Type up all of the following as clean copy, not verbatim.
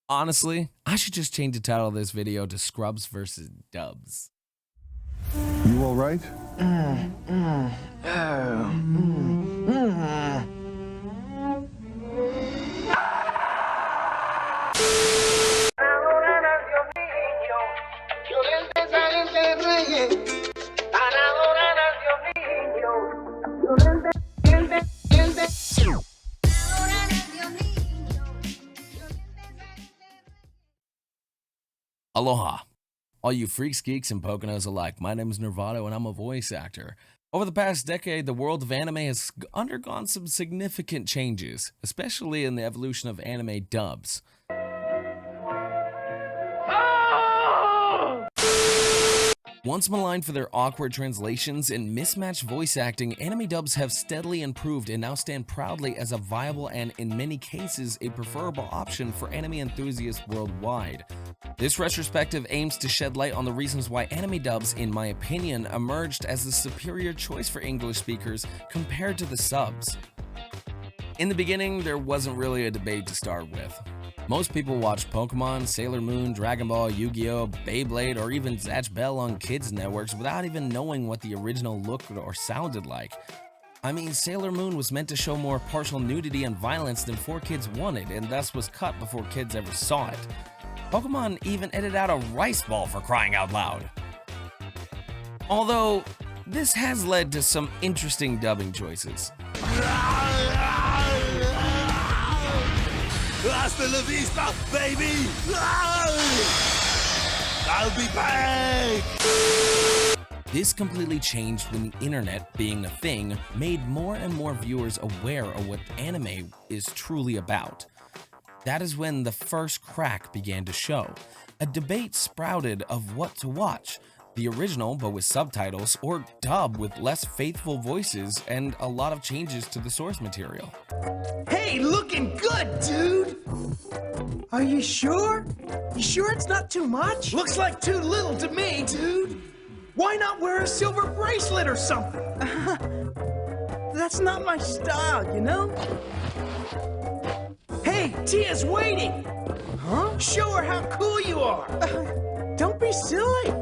Honestly, I should just change the title of this video to Scrubs versus Dubs. You all right? Aloha. All you freaks, geeks, and Poconos alike, my name is Nirvado and I'm a voice actor. Over the past decade, the world of anime has undergone some significant changes, especially in the evolution of anime dubs. Once maligned for their awkward translations and mismatched voice acting, anime dubs have steadily improved and now stand proudly as a viable and, in many cases, a preferable option for anime enthusiasts worldwide. This retrospective aims to shed light on the reasons why anime dubs, in my opinion, emerged as the superior choice for English speakers compared to the subs. In the beginning, there wasn't really a debate to start with. Most people watched Pokemon, Sailor Moon, Dragon Ball, Yu-Gi-Oh!, Beyblade, or even Zatch Bell on kids' networks without even knowing what the original looked or sounded like. I mean, Sailor Moon was meant to show more partial nudity and violence than 4Kids wanted, and thus was cut before kids ever saw it. Pokemon even edited out a rice ball for crying out loud. Although, this has led to some interesting dubbing choices. Hasta la vista, baby! I'll be back! This completely changed when the internet, being a thing, made more and more viewers aware of what anime is truly about. That is when the first crack began to show. A debate sprouted of what to watch, the original but with subtitles, or dub with less faithful voices and a lot of changes to the source material. Hey, looking good, dude! Are you sure? You sure it's not too much? Looks like too little to me, dude. Why not wear a silver bracelet or something? That's not my style, you know? Hey, Tia's waiting! Huh? Show her how cool you are! Don't be silly!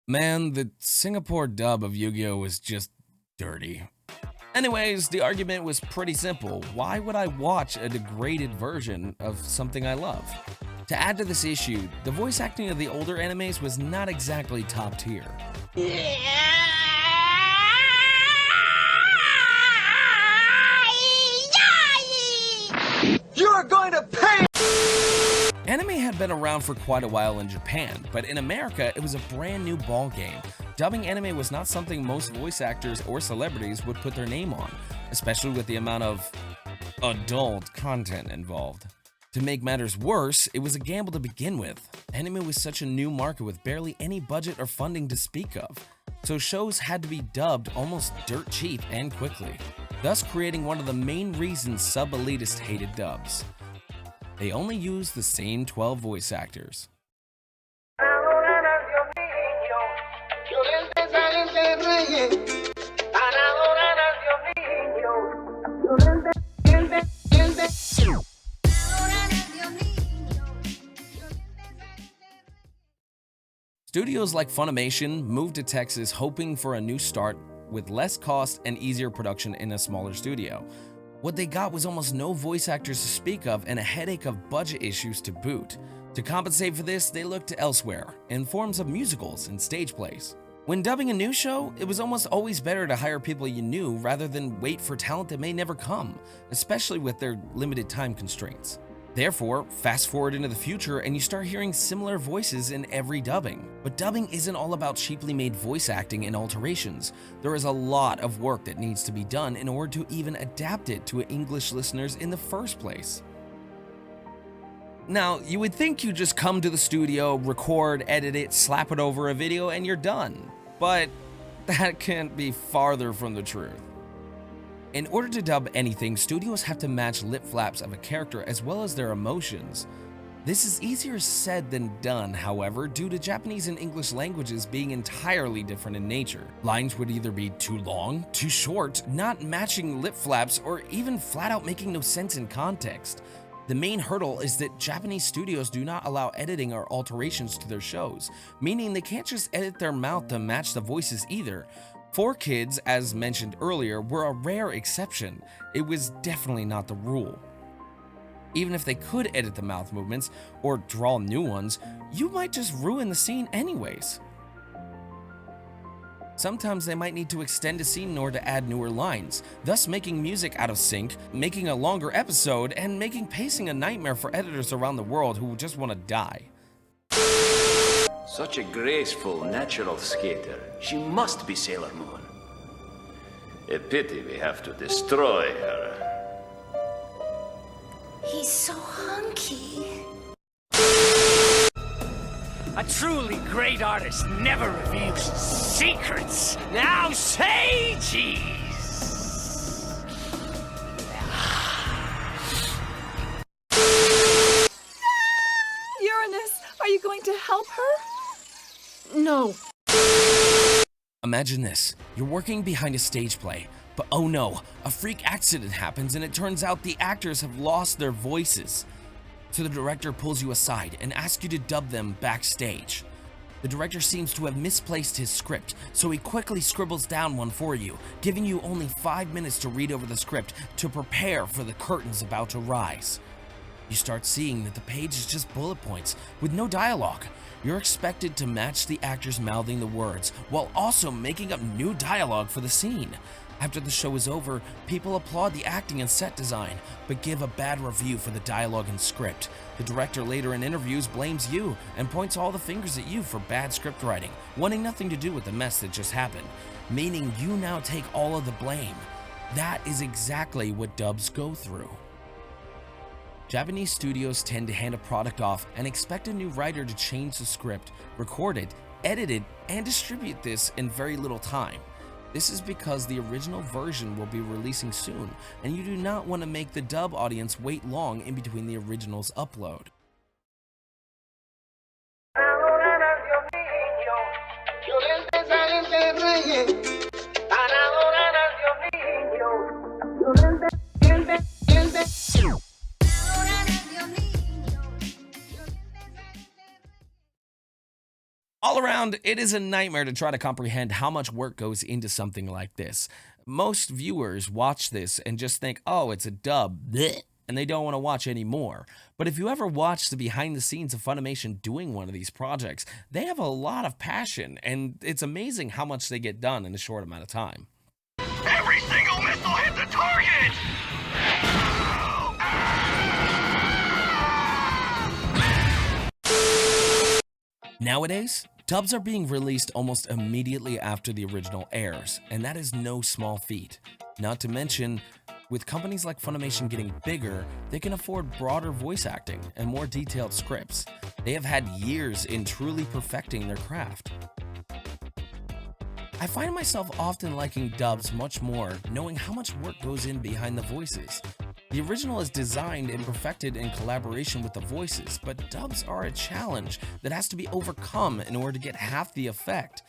Man, the Singapore dub of Yu-Gi-Oh! Was just dirty. Anyways, the argument was pretty simple. Why would I watch a degraded version of something I love? To add to this issue, the voice acting of the older animes was not exactly top tier. You're going to pay! Anime had been around for quite a while in Japan, but in America it was a brand new ballgame. Dubbing anime was not something most voice actors or celebrities would put their name on, especially with the amount of adult content involved. To make matters worse, it was a gamble to begin with. Anime was such a new market with barely any budget or funding to speak of, so shows had to be dubbed almost dirt cheap and quickly, thus creating one of the main reasons sub-elitists hated dubs. They only used the same 12 voice actors. Studios like Funimation moved to Texas hoping for a new start with less cost and easier production in a smaller studio. What they got was almost no voice actors to speak of and a headache of budget issues to boot. To compensate for this, they looked to elsewhere, in forms of musicals and stage plays. When dubbing a new show, it was almost always better to hire people you knew rather than wait for talent that may never come, especially with their limited time constraints. Therefore, fast forward into the future and you start hearing similar voices in every dubbing. But dubbing isn't all about cheaply made voice acting and alterations. There is a lot of work that needs to be done in order to even adapt it to English listeners in the first place. Now, you would think you just come to the studio, record, edit it, slap it over a video, and you're done. But that can't be farther from the truth. In order to dub anything, studios have to match lip flaps of a character as well as their emotions. This is easier said than done, however, due to Japanese and English languages being entirely different in nature. Lines would either be too long, too short, not matching lip flaps, or even flat out making no sense in context. The main hurdle is that Japanese studios do not allow editing or alterations to their shows, meaning they can't just edit their mouth to match the voices either. 4Kids, as mentioned earlier, were a rare exception. It was definitely not the rule. Even if they could edit the mouth movements or draw new ones, you might just ruin the scene anyways. Sometimes they might need to extend a scene in order to add newer lines, thus making music out of sync, making a longer episode, and making pacing a nightmare for editors around the world who just want to die. Such a graceful, natural skater. She must be Sailor Moon. A pity we have to destroy her. He's so hunky. A truly great artist never reveals secrets. Now say cheese. Uranus, are you going to help her? No. Imagine this, you're working behind a stage play, but oh no, a freak accident happens and it turns out the actors have lost their voices. So the director pulls you aside and asks you to dub them backstage. The director seems to have misplaced his script, so he quickly scribbles down one for you, giving you only 5 minutes to read over the script to prepare for the curtains about to rise. You start seeing that the page is just bullet points with no dialogue. You're expected to match the actors mouthing the words while also making up new dialogue for the scene. After the show is over, people applaud the acting and set design, but give a bad review for the dialogue and script. The director later in interviews blames you and points all the fingers at you for bad script writing, wanting nothing to do with the mess that just happened, meaning you now take all of the blame. That is exactly what dubs go through. Japanese studios tend to hand a product off and expect a new writer to change the script, record it, edit it, and distribute this in very little time. This is because the original version will be releasing soon, and you do not want to make the dub audience wait long in between the original's upload. All around, it is a nightmare to try to comprehend how much work goes into something like this. Most viewers watch this and just think, oh, it's a dub, bleh, and they don't want to watch any more. But if you ever watch the behind the scenes of Funimation doing one of these projects, they have a lot of passion, and it's amazing how much they get done in a short amount of time. Every single missile hit the target! Nowadays, dubs are being released almost immediately after the original airs, and that is no small feat. Not to mention, with companies like Funimation getting bigger, they can afford broader voice acting and more detailed scripts. They have had years in truly perfecting their craft. I find myself often liking dubs much more, knowing how much work goes in behind the voices. The original is designed and perfected in collaboration with the voices, but dubs are a challenge that has to be overcome in order to get half the effect.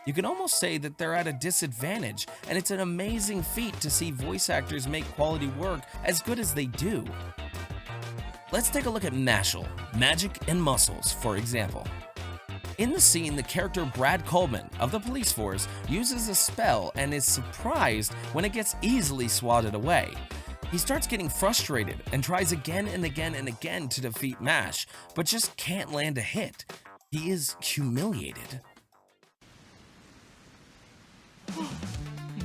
You can almost say that they're at a disadvantage, and it's an amazing feat to see voice actors make quality work as good as they do. Let's take a look at Mashal, Magic and Muscles, for example. In the scene, the character Brad Coleman of the police force uses a spell and is surprised when it gets easily swatted away. He starts getting frustrated and tries again and again and again to defeat Mash, but just can't land a hit. He is humiliated.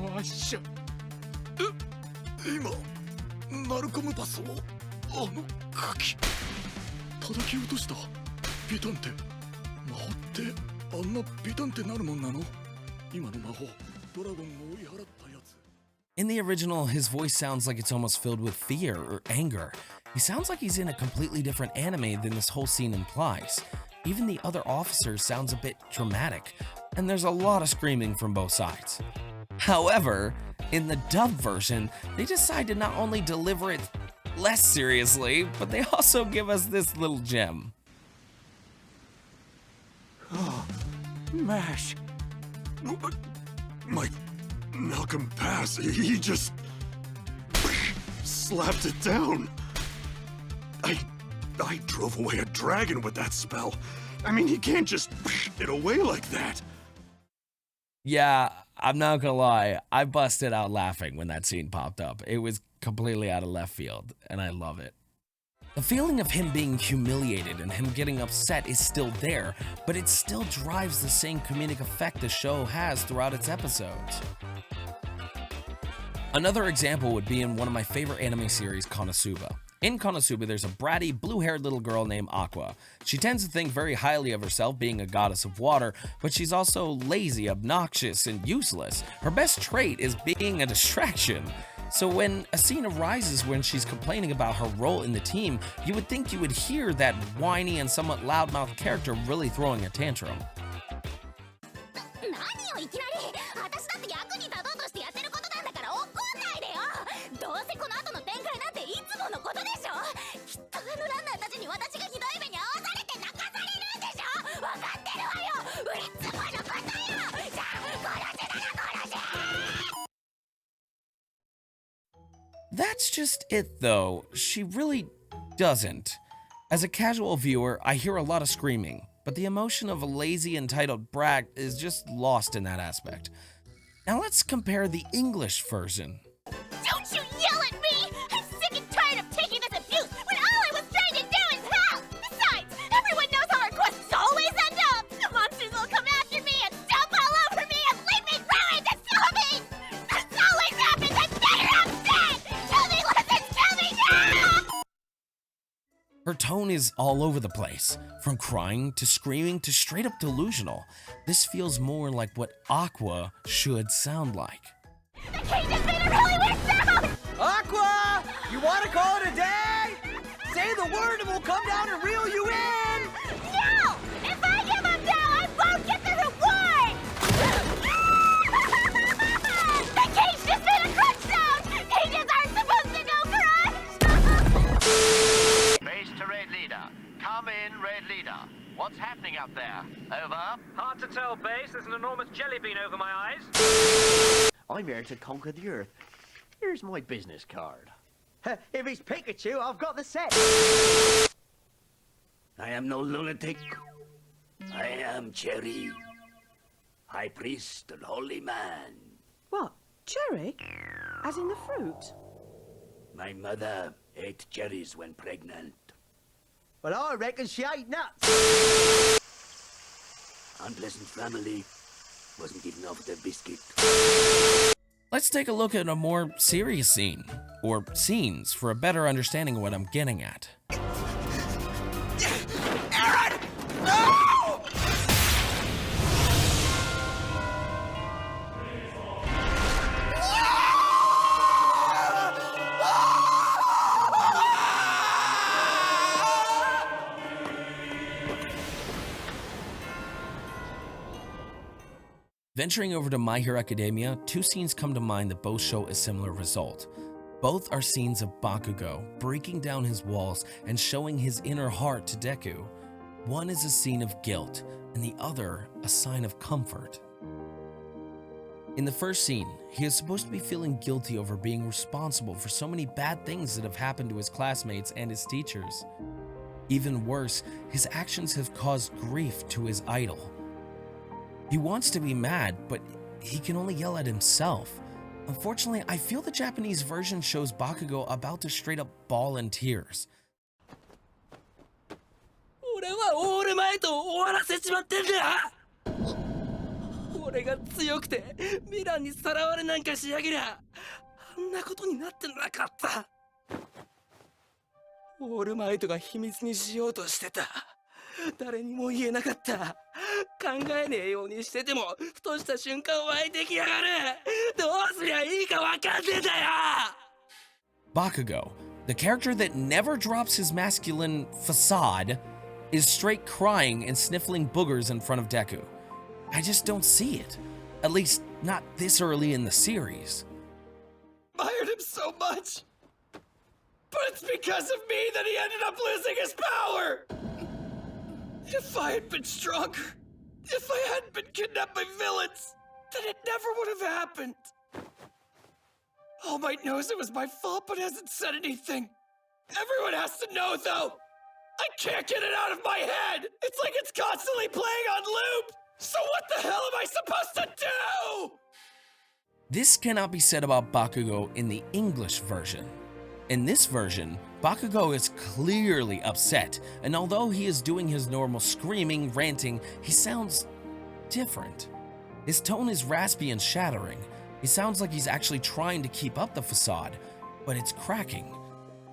Masha. 今、ナルコムパスをあの鍵叩き落とした。ビタンって、魔法ってあんなビタンってなるもんなの？今の魔法、ドラゴンを追い払ったやつ。 In the original, his voice sounds like it's almost filled with fear or anger. He sounds like he's in a completely different anime than this whole scene implies. Even the other officer sounds a bit dramatic, and there's a lot of screaming from both sides. However, in the dub version, they decide to not only deliver it less seriously, but they also give us this little gem. Mash. My Malcolm Pass, he just slapped it down. I I drove away a dragon with that spell. I mean, you can't just it away like that. Yeah, I'm not gonna lie, I busted out laughing when that scene popped up. It was completely out of left field, and I love it. The feeling of him being humiliated and him getting upset is still there, but it still drives the same comedic effect the show has throughout its episodes. Another example would be in one of my favorite anime series, Konosuba. In Konosuba, there's a bratty, blue-haired little girl named Aqua. She tends to think very highly of herself, being a goddess of water, but she's also lazy, obnoxious, and useless. Her best trait is being a distraction. So when a scene arises when she's complaining about her role in the team, you would think you would hear that whiny and somewhat loudmouth character really throwing a tantrum. That's just it though, she really doesn't. As a casual viewer, I hear a lot of screaming, but the emotion of a lazy, entitled brat is just lost in that aspect. Now let's compare the English version. Don't you yell at me! I'm sick and tired of taking this abuse when all I was trying to do is help! Besides, everyone knows how our quests always end up! The monsters will come after me and jump all over me and leave me ruined and sobbing! This always happens! I'm better off dead! Kill me, lizards! Kill me now! Her tone is all over the place, from crying to screaming to straight up delusional. This feels more like what Aqua should sound like. The cage has made a really weird sound! Aqua! You want to call it a day? Say the word and we'll come down and reel you in! No! If I give up now, I won't get the reward! The cage just made a crunch sound! Cages aren't supposed to go crunch! Base to Raid Leader. Come in, Raid Leader. What's happening up there? Over. Hard to tell, Base. There's an enormous jelly bean over my eyes. I'm here to conquer the Earth. Here's my business card. If it's Pikachu, I've got the set. I am no lunatic. I am Cherry, High Priest and Holy Man. What? Cherry? As in the fruit? My mother ate cherries when pregnant. Well, I reckon she ate nuts. Unpleasant family. Wasn't given off the biscuit. Let's take a look at a more serious scene, or scenes, for a better understanding of what I'm getting at. Aaron! No! Venturing over to My Hero Academia, two scenes come to mind that both show a similar result. Both are scenes of Bakugo breaking down his walls and showing his inner heart to Deku. One is a scene of guilt, and the other a sign of comfort. In the first scene, he is supposed to be feeling guilty over being responsible for so many bad things that have happened to his classmates and his teachers. Even worse, his actions have caused grief to his idol. He wants to be mad, but he can only yell at himself. Unfortunately, I feel the Japanese version shows Bakugo about to straight up bawl in tears. 俺はオールマイトを終わらせちまってんだ。俺が強くてヴィランにさらわれなんかしやげりゃあんなことになってなかった。オールマイトが秘密にしようとしてた。誰にも言えなかった。考えねえようにしててもふとした瞬間湧いてきやがる。どうすりゃいいかわかんねえんだよ。 Bakugo, the character that never drops his masculine facade, is straight crying and sniffling boogers in front of Deku. I just don't see it. At least, not this early in the series. I admired him so much. But it's because of me that he ended up losing his power. If I had been stronger, if I hadn't been kidnapped by villains, then it never would have happened. All Might knows it was my fault, but hasn't said anything. Everyone has to know, though. I can't get it out of my head! It's like it's constantly playing on loop! So what the hell am I supposed to do? This cannot be said about Bakugo in the English version. In this version, Bakugo is clearly upset, and although he is doing his normal screaming, ranting, he sounds different. His tone is raspy and shattering. He sounds like he's actually trying to keep up the facade, but it's cracking.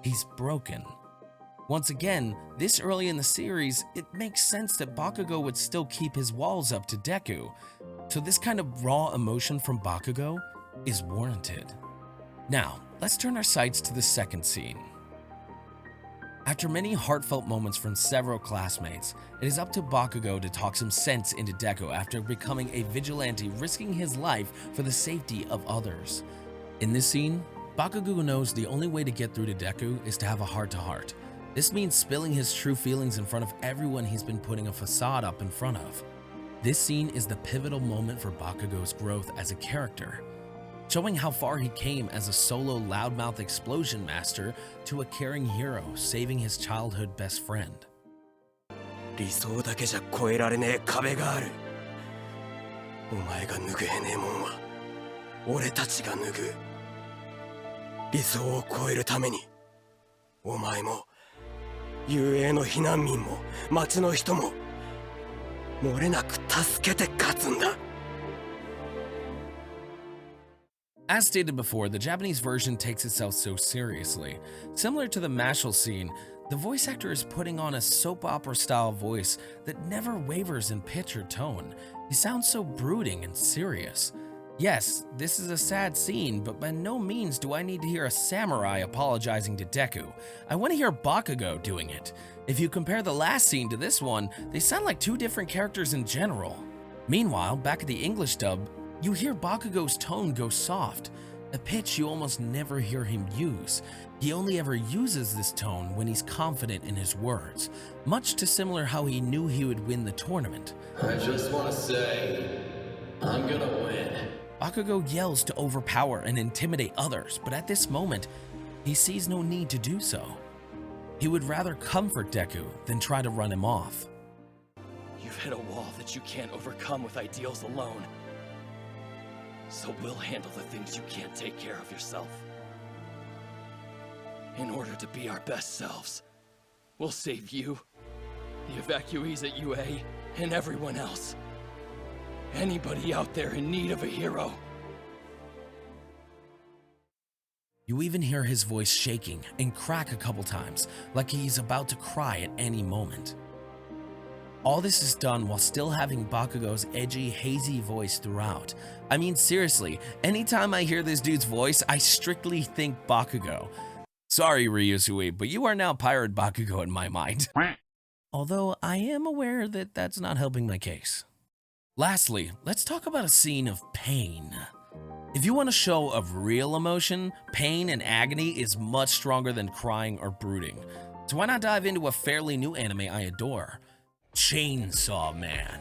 He's broken. Once again, this early in the series, it makes sense that Bakugo would still keep his walls up to Deku, so this kind of raw emotion from Bakugo is warranted. Now, let's turn our sights to the second scene. After many heartfelt moments from several classmates, it is up to Bakugo to talk some sense into Deku after becoming a vigilante, risking his life for the safety of others. In this scene, Bakugo knows the only way to get through to Deku is to have a heart-to-heart. This means spilling his true feelings in front of everyone he's been putting a facade up in front of. This scene is the pivotal moment for Bakugo's growth as a character, showing how far he came as a solo loudmouth explosion master to a caring hero saving his childhood best friend. 理想だけじゃ越えられねえ壁がある。お前が脱げへねえもんは俺たちが脱ぐ。理想を超えるためにお前も雄英の避難民も町の人も漏れなく助けて勝つんだ。As stated before, the Japanese version takes itself so seriously. Similar to the Mashal scene, the voice actor is putting on a soap opera style voice that never wavers in pitch or tone. He sounds so brooding and serious. Yes, this is a sad scene, but by no means do I need to hear a samurai apologizing to Deku. I want to hear Bakugo doing it. If you compare the last scene to this one, they sound like two different characters in general. Meanwhile, back at the English dub, you hear Bakugo's tone go soft, a pitch you almost never hear him use. He only ever uses this tone when he's confident in his words, much to similar how he knew he would win the tournament. I just want to say, I'm gonna win. Bakugo yells to overpower and intimidate others, but at this moment, he sees no need to do so. He would rather comfort Deku than try to run him off. You've hit a wall that you can't overcome with ideals alone. So we'll handle the things you can't take care of yourself. In order to be our best selves, we'll save you, the evacuees at UA, and everyone else. Anybody out there in need of a hero. You even hear his voice shaking and crack a couple times, like he's about to cry at any moment. All this is done while still having Bakugo's edgy, hazy voice throughout. I mean, seriously, anytime I hear this dude's voice, I strictly think Bakugo. Sorry, Ryusui, but you are now Pirate Bakugo in my mind. Although I am aware that that's not helping my case. Lastly, let's talk about a scene of pain. If you want a show of real emotion, pain and agony is much stronger than crying or brooding. So why not dive into a fairly new anime I adore? Chainsaw Man.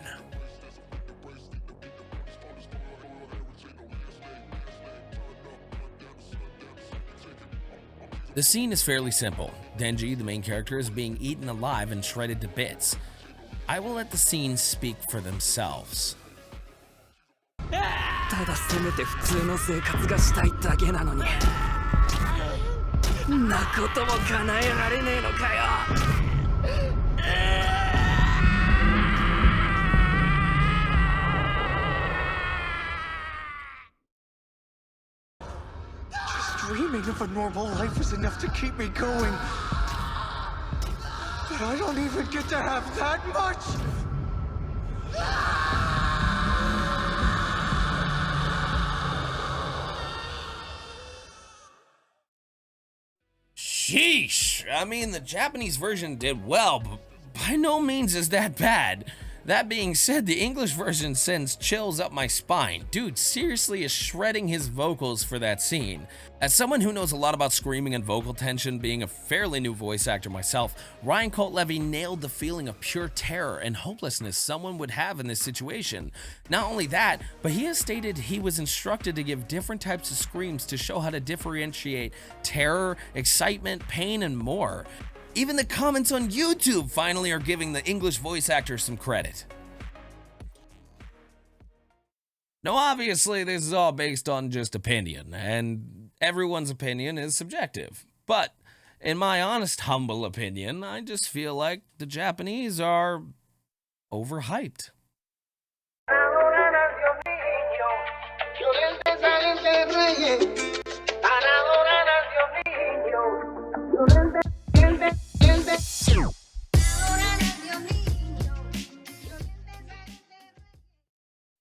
The scene is fairly simple. Denji, the main character, is being eaten alive and shredded to bits. I will let the scenes speak for themselves. ただせめて普通の生活がしたいだけなのにんなことも叶えられねえのかよ Dreaming of a normal life is enough to keep me going. But I don't even get to have that much! Sheesh! I mean, the Japanese version did well, but by no means is that bad. That being said, the English version sends chills up my spine. Dude seriously is shredding his vocals for that scene. As someone who knows a lot about screaming and vocal tension, being a fairly new voice actor myself, Ryan Colt Levy nailed the feeling of pure terror and hopelessness someone would have in this situation. Not only that, but he has stated he was instructed to give different types of screams to show how to differentiate terror, excitement, pain, and more. Even the comments on YouTube finally are giving the English voice actors some credit. Now, obviously, this is all based on just opinion, and everyone's opinion is subjective. But, in my honest, humble opinion, I just feel like the Japanese are overhyped.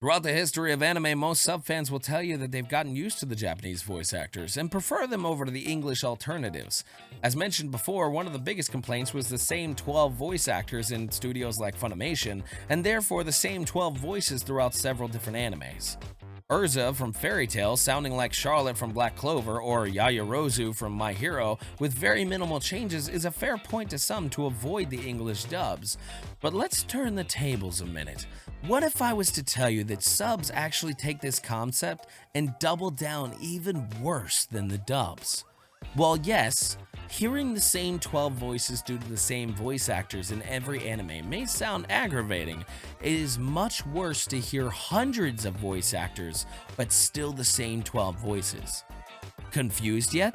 Throughout the history of anime, most subfans will tell you that they've gotten used to the Japanese voice actors and prefer them over to the English alternatives. As mentioned before, one of the biggest complaints was the same 12 voice actors in studios like Funimation, and therefore the same 12 voices throughout several different animes. Urza from Fairy Tail sounding like Charlotte from Black Clover or Yaoyorozu from My Hero with very minimal changes is a fair point to some to avoid the English dubs. But let's turn the tables a minute. What if I was to tell you that subs actually take this concept and double down even worse than the dubs? Well, yes, hearing the same 12 voices due to the same voice actors in every anime may sound aggravating. It is much worse to hear hundreds of voice actors, but still the same 12 voices. Confused yet?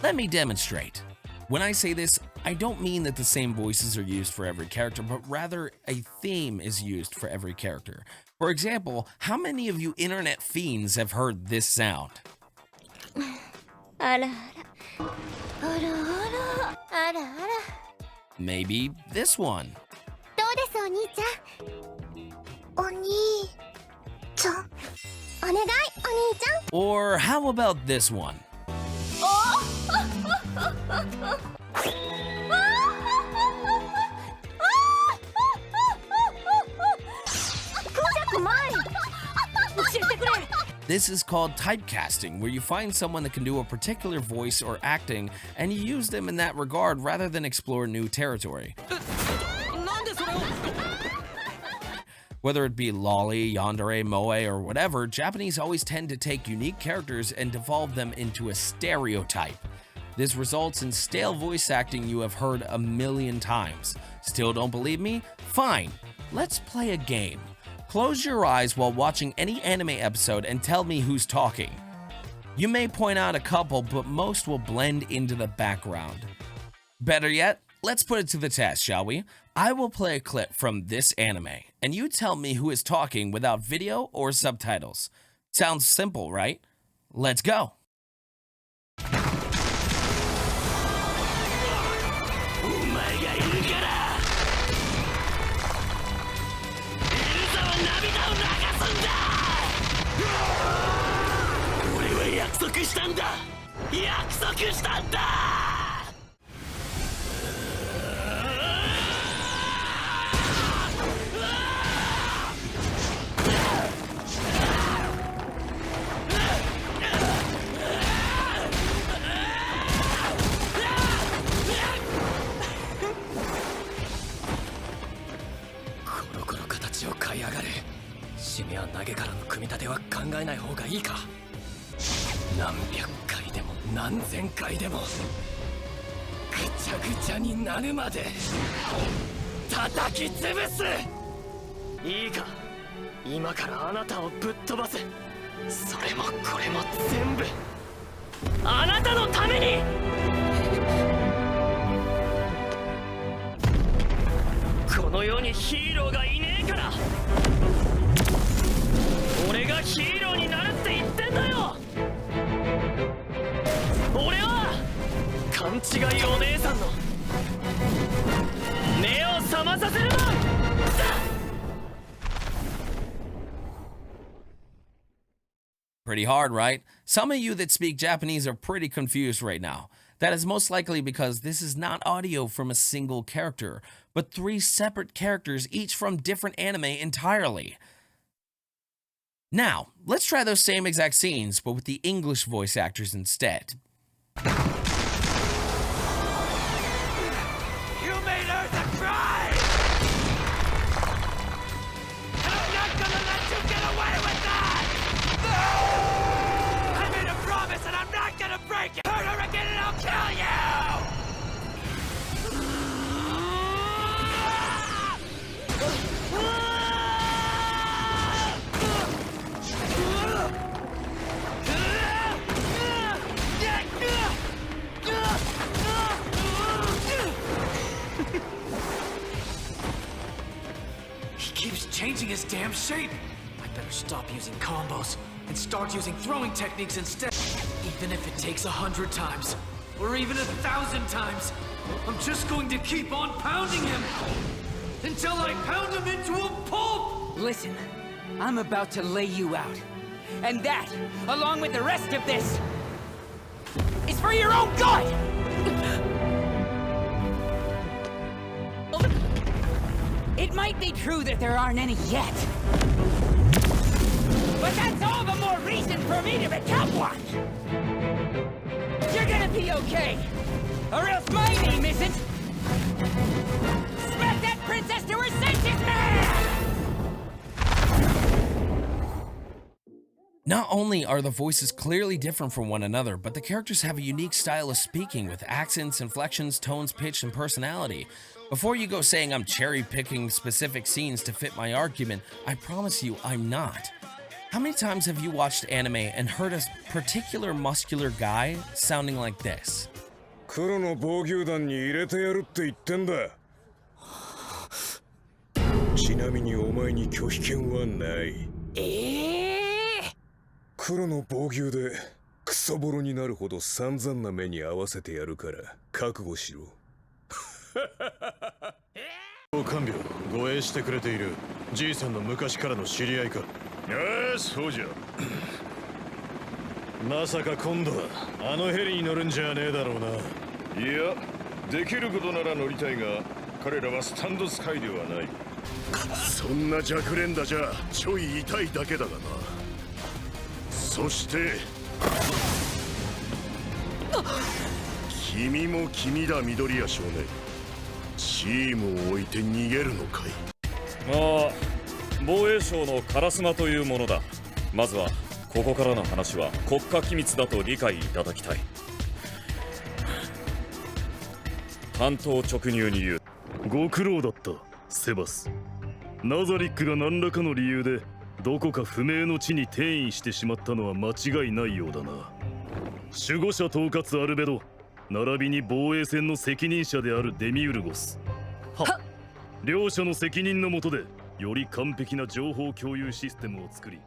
Let me demonstrate. When I say this, I don't mean that the same voices are used for every character, but rather a theme is used for every character. For example, how many of you internet fiends have heard this sound? Maybe this one. Or how about this one? This is called typecasting, where you find someone that can do a particular voice or acting, and you use them in that regard rather than explore new territory. Whether it be lolly, yandere, moe, or whatever, Japanese always tend to take unique characters and devolve them into a stereotype. This results in stale voice acting you have heard a million times. Still don't believe me? Fine, let's play a game. Close your eyes while watching any anime episode and tell me who's talking. You may point out a couple, but most will blend into the background. Better yet, let's put it to the test, shall we? I will play a clip from this anime, and you tell me who is talking without video or subtitles. Sounds simple, right? Let's go! Pretty hard, right? Some of you that speak Japanese are pretty confused right now. That is most likely because this is not audio from a single character, but 3 separate characters, each from different anime entirely. Now, let's try those same exact scenes, but with the English voice actors instead. You made Urza cry! And I'm not gonna let you get away with that! No! I made a promise and I'm not gonna break it! Hurt her again and I'll kill you! keeps changing his damn shape. I better stop using combos and start using throwing techniques instead. Even if it takes 100 times, or even 1,000 times, I'm just going to keep on pounding him until I pound him into a pulp! Listen, I'm about to lay you out. And that, along with the rest of this, is for your own good! It might be true that there aren't any yet. But that's all the more reason for me to become one! You're gonna be okay! Or else my name isn't... Smack that princess to her senses, man! Not only are the voices clearly different from one another, but the characters have a unique style of speaking with accents, inflections, tones, pitch, and personality. Before you go saying I'm cherry-picking specific scenes to fit my argument, I promise you I'm not. How many times have you watched anime and heard a particular muscular guy sounding like this? 黒の防御団に入れてやるって言ってんだ。ちなみにお前に拒否権はない。黒の防御でクソボロになるほど散々な目に合わせてやるから覚悟しろ。看病護衛してくれているじいさんの昔からの知り合いか。ああ、そうじゃ。まさか今度はあのヘリに乗るんじゃねえだろうな。いや、できることなら乗りたいが、彼らはスタンドスカイではない。そんな弱連打じゃちょい痛いだけだがな。そして君も君だ、緑谷少年。チームを置いて逃げるのかい。まあ防衛省のカラスマというものだ。まずはここからの話は国家機密だと理解いただきたい。単刀直入に言う。ご苦労だったセバス。ナザリックが何らかの理由でどこか不明の地に転移してしまったのは間違いないようだな。守護者統括アルベド並びに防衛戦の責任者であるデミウルゴス。は両者の責任の下でより完璧な情報共有システムを作り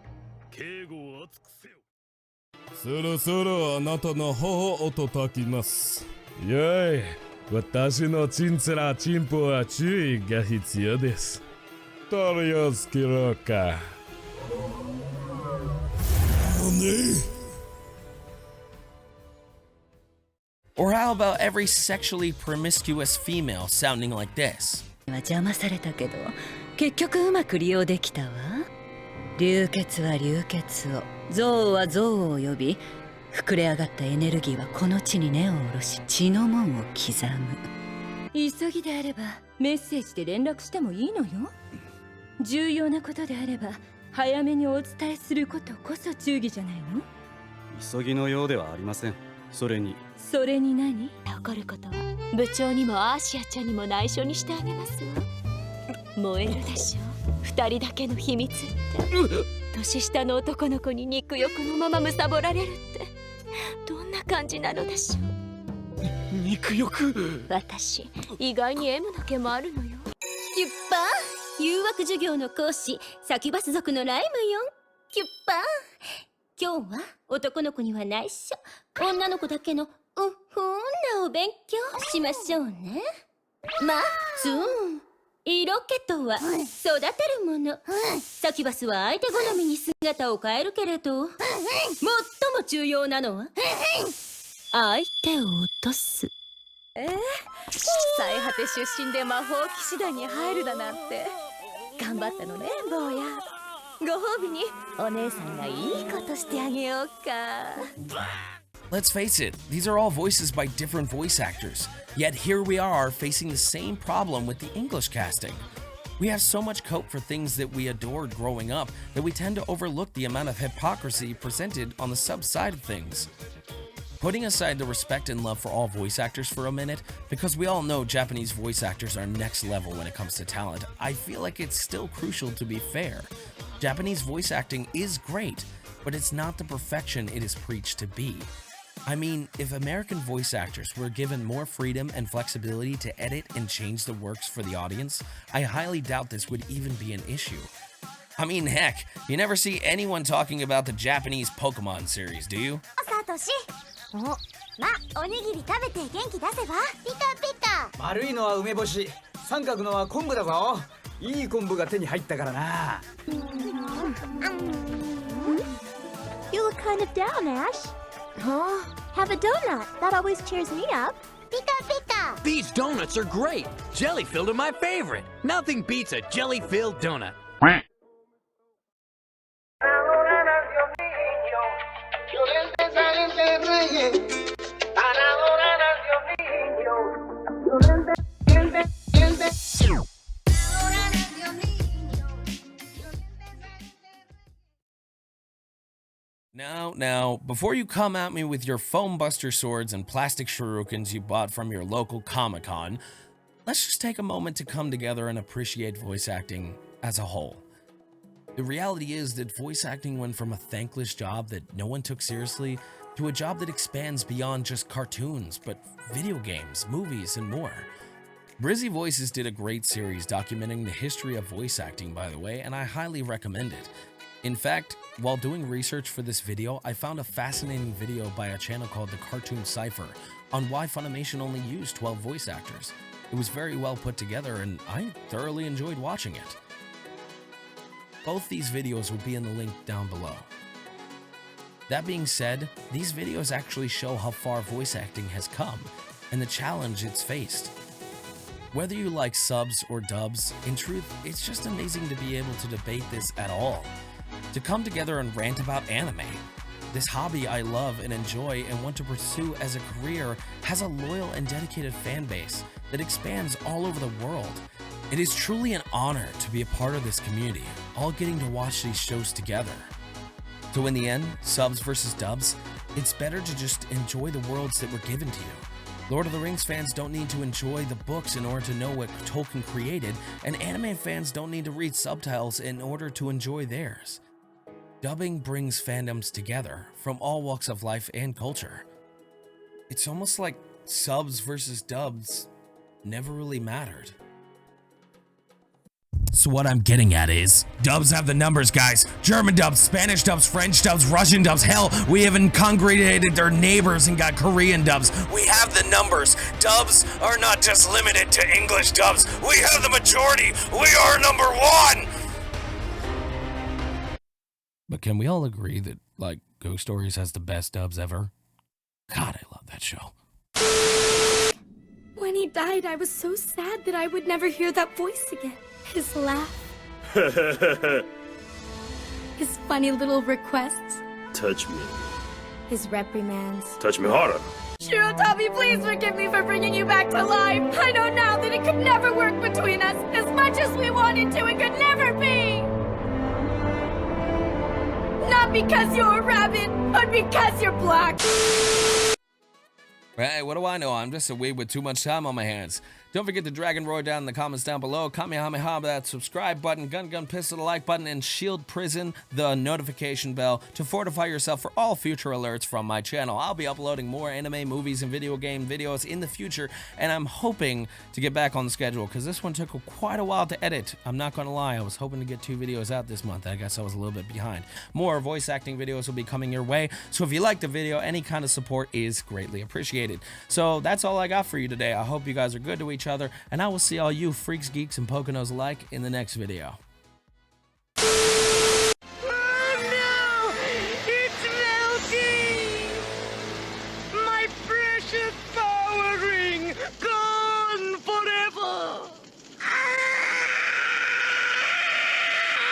警護を厚くせよ。そろそろあなたの頬を叩きます。よい、私のチンツラチンポは注意が必要です。取りをつけろか。Or how about every sexually promiscuous female sounding like this? 邪魔されたけど結局うまく利用できたわ。流血は流血を、憎悪は憎悪を呼び、膨れ上がったエネルギーはこの地に根を下ろし血の門を刻む。急ぎであればメッセージで連絡してもいいのよ。重要なことであれば早めにお伝えすることこそ忠義じゃないの。急ぎのようではありません。それに何？怒ることは部長にもアーシアちゃんにも内緒にしてあげますわ。燃えるでしょ、二人だけの秘密って。年下の男の子に肉欲のまま貪られるってどんな感じなのでしょう。肉欲。私意外に M の毛もあるのよ。キュッパー、誘惑授業の講師サキュバス族のライムよ。キュッパー、今日は男の子には内緒、女の子だけのふんなお勉強しましょうね。まず色気とは育てるもの。サキュバスは相手好みに姿を変えるけれど、最も重要なのは相手を落とす。最果て出身で魔法騎士団に入るだなんて頑張ったのね、坊や。ご褒美にお姉さんがいいことしてあげようか。Let's face it, these are all voices by different voice actors, yet here we are facing the same problem with the English casting. We have so much cope for things that we adored growing up that we tend to overlook the amount of hypocrisy presented on the sub side of things. Putting aside the respect and love for all voice actors for a minute, because we all know Japanese voice actors are next level when it comes to talent, I feel like it's still crucial to be fair. Japanese voice acting is great, but it's not the perfection it is preached to be. I mean, if American voice actors were given more freedom and flexibility to edit and change the works for the audience, I highly doubt this would even be an issue. I mean, heck, you never see anyone talking about the Japanese Pokemon series, do you? ま、おにぎり食べて元気出せばピカピカ丸いのは梅干し、三角のは昆布だぞ。いい昆布が手に入ったからな。You look kind of down, Ash. Huh? Have a donut. That always cheers me up. Pika pika! These donuts are great. Jelly-filled are my favorite. Nothing beats a jelly-filled donut. Now, before you come at me with your foam buster swords and plastic shurikens you bought from your local Comic-Con, let's just take a moment to come together and appreciate voice acting as a whole. The reality is that voice acting went from a thankless job that no one took seriously to a job that expands beyond just cartoons, but video games, movies, and more. Brizzy Voices did a great series documenting the history of voice acting, by the way, and I highly recommend it. In fact, while doing research for this video, I found a fascinating video by a channel called the Cartoon Cipher on why Funimation only used 12 voice actors. It was very well put together and I thoroughly enjoyed watching it. Both these videos will be in the link down below. That being said, these videos actually show how far voice acting has come and the challenge it's faced. Whether you like subs or dubs, in truth, it's just amazing to be able to debate this at all. To come together and rant about anime. This hobby I love and enjoy and want to pursue as a career has a loyal and dedicated fan base that expands all over the world. It is truly an honor to be a part of this community, all getting to watch these shows together. So in the end, subs versus dubs, it's better to just enjoy the worlds that were given to you. Lord of the Rings fans don't need to enjoy the books in order to know what Tolkien created, and anime fans don't need to read subtitles in order to enjoy theirs. Dubbing brings fandoms together from all walks of life and culture. It's almost like subs versus dubs never really mattered. So what I'm getting at is, dubs have the numbers, guys. German dubs, Spanish dubs, French dubs, Russian dubs. Hell, we even congregated their neighbors and got Korean dubs. We have the numbers. Dubs are not just limited to English dubs. We have the majority. We are number one. But can we all agree that, like, Ghost Stories has the best dubs ever? God, I love that show. When he died, I was so sad that I would never hear that voice again. His laugh. His funny little requests. Touch me. His reprimands. Touch me harder. Shirotabi, please forgive me for bringing you back to life. I know now that it could never work between us. As much as we wanted to, it could never be. Not because you're a rabbit, but because you're black. Hey, what do I know? I'm just a weeb with too much time on my hands. Don't forget to Dragon Roar down in the comments down below. Kamehameha that subscribe button, gun pistol the like button, and shield prison the notification bell to fortify yourself for all future alerts from my channel. I'll be uploading more anime, movies, and video game videos in the future, and I'm hoping to get back on the schedule because this one took quite a while to edit. I'm not gonna lie, I was hoping to get 2 videos out this month. I guess I was a little bit behind. More voice acting videos will be coming your way, so if you like the video, any kind of support is greatly appreciated. So that's all I got for you today. I hope you guys are good to each other, and I will see all you freaks, geeks, and Poconos alike in the next video. Oh no! It's melting! My precious power ring!